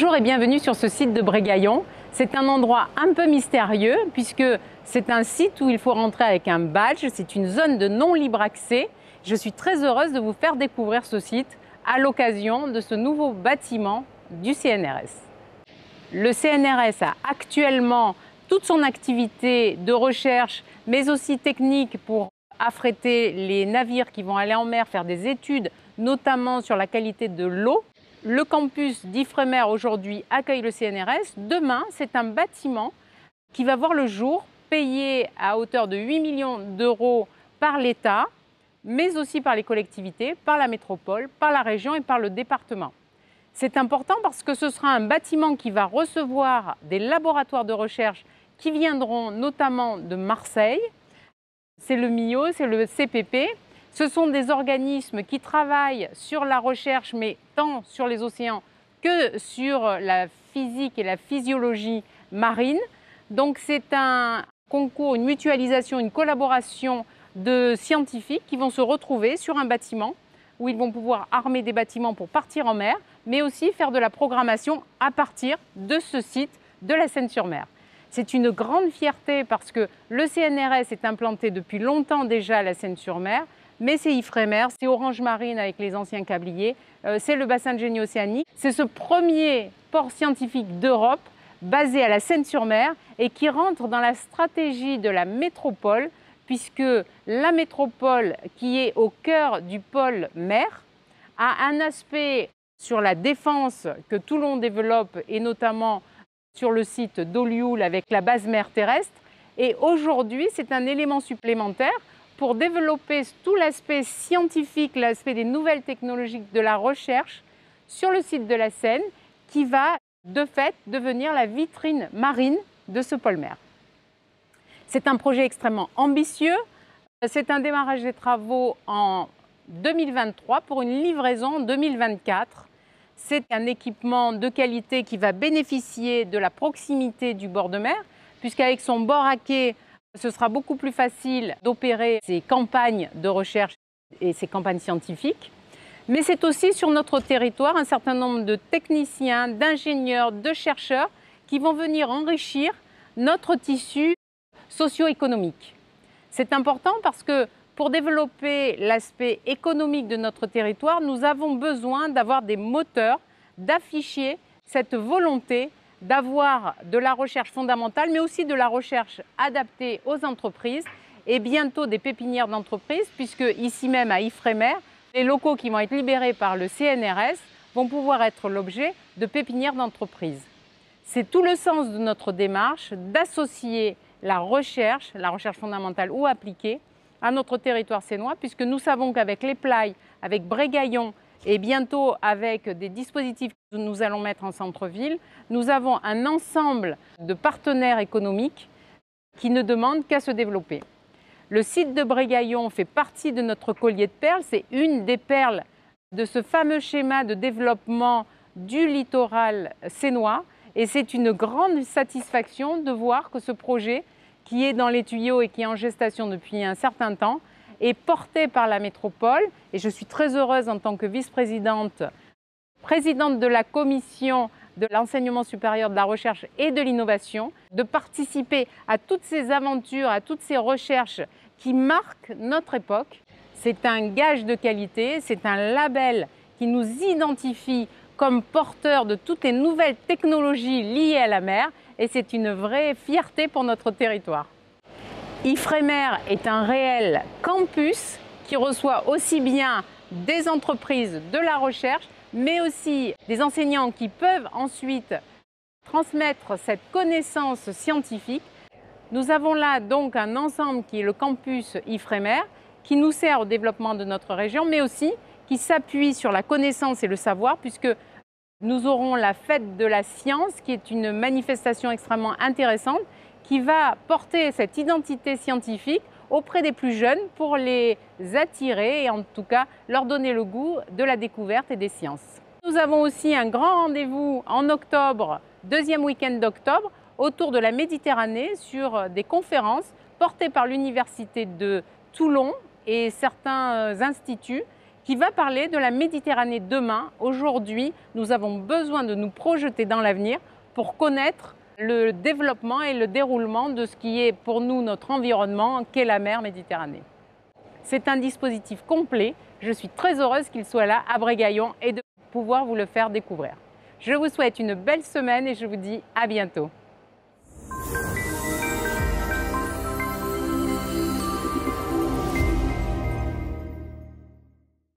Bonjour et bienvenue sur ce site de Brégaillon. C'est un endroit un peu mystérieux puisque c'est un site où il faut rentrer avec un badge. C'est une zone de non libre accès. Je suis très heureuse de vous faire découvrir ce site à l'occasion de ce nouveau bâtiment du CNRS. Le CNRS a actuellement toute son activité de recherche mais aussi technique pour affréter les navires qui vont aller en mer, faire des études notamment sur la qualité de l'eau. Le campus d'Ifremer aujourd'hui accueille le CNRS. Demain, c'est un bâtiment qui va voir le jour, payé à hauteur de 8 millions d'euros par l'État, mais aussi par les collectivités, par la métropole, par la région et par le département. C'est important parce que ce sera un bâtiment qui va recevoir des laboratoires de recherche qui viendront notamment de Marseille. C'est le MIO, c'est le CPP. Ce sont des organismes qui travaillent sur la recherche, mais tant sur les océans que sur la physique et la physiologie marine. Donc c'est un concours, une mutualisation, une collaboration de scientifiques qui vont se retrouver sur un bâtiment où ils vont pouvoir armer des bâtiments pour partir en mer, mais aussi faire de la programmation à partir de ce site de la Seine-sur-Mer. C'est une grande fierté parce que le CNRS est implanté depuis longtemps déjà à la Seine-sur-Mer, mais c'est Ifremer, c'est Orange Marine avec les anciens câbliers, c'est le bassin de génie océanique. C'est ce premier port scientifique d'Europe basé à la Seine-sur-Mer et qui rentre dans la stratégie de la métropole, puisque la métropole qui est au cœur du pôle mer a un aspect sur la défense que Toulon développe et notamment sur le site d'Olioul avec la base mer terrestre. Et aujourd'hui, c'est un élément supplémentaire pour développer tout l'aspect scientifique, l'aspect des nouvelles technologies de la recherche sur le site de la Seine qui va de fait devenir la vitrine marine de ce pôle mer. C'est un projet extrêmement ambitieux. C'est un démarrage des travaux en 2023 pour une livraison en 2024. C'est un équipement de qualité qui va bénéficier de la proximité du bord de mer, puisqu'avec son bord à quai, ce sera beaucoup plus facile d'opérer ces campagnes de recherche et ces campagnes scientifiques. Mais c'est aussi sur notre territoire un certain nombre de techniciens, d'ingénieurs, de chercheurs qui vont venir enrichir notre tissu socio-économique. C'est important parce que pour développer l'aspect économique de notre territoire, nous avons besoin d'avoir des moteurs, d'afficher cette volonté d'avoir de la recherche fondamentale, mais aussi de la recherche adaptée aux entreprises et bientôt des pépinières d'entreprises, puisque ici même à Ifremer, les locaux qui vont être libérés par le CNRS vont pouvoir être l'objet de pépinières d'entreprises. C'est tout le sens de notre démarche d'associer la recherche fondamentale ou appliquée, à notre territoire sénois, puisque nous savons qu'avec les Playes, avec Brégaillon et bientôt avec des dispositifs que nous allons mettre en centre-ville, nous avons un ensemble de partenaires économiques qui ne demandent qu'à se développer. Le site de Brégaillon fait partie de notre collier de perles, c'est une des perles de ce fameux schéma de développement du littoral sénois et c'est une grande satisfaction de voir que ce projet qui est dans les tuyaux et qui est en gestation depuis un certain temps, est porté par la métropole. Et je suis très heureuse en tant que vice-présidente, présidente de la commission de l'enseignement supérieur, de la recherche et de l'innovation, de participer à toutes ces aventures, à toutes ces recherches qui marquent notre époque. C'est un gage de qualité, c'est un label qui nous identifie comme porteurs de toutes les nouvelles technologies liées à la mer. Et c'est une vraie fierté pour notre territoire. Ifremer est un réel campus qui reçoit aussi bien des entreprises de la recherche, mais aussi des enseignants qui peuvent ensuite transmettre cette connaissance scientifique. Nous avons là donc un ensemble qui est le campus Ifremer, qui nous sert au développement de notre région, mais aussi qui s'appuie sur la connaissance et le savoir, puisque nous aurons la fête de la science, qui est une manifestation extrêmement intéressante, qui va porter cette identité scientifique auprès des plus jeunes pour les attirer et en tout cas leur donner le goût de la découverte et des sciences. Nous avons aussi un grand rendez-vous en octobre, deuxième week-end d'octobre, autour de la Méditerranée sur des conférences portées par l'Université de Toulon et certains instituts qui va parler de la Méditerranée demain. Aujourd'hui, nous avons besoin de nous projeter dans l'avenir pour connaître le développement et le déroulement de ce qui est pour nous notre environnement, qu'est la mer Méditerranée. C'est un dispositif complet. Je suis très heureuse qu'il soit là à Brégaillon et de pouvoir vous le faire découvrir. Je vous souhaite une belle semaine et je vous dis à bientôt.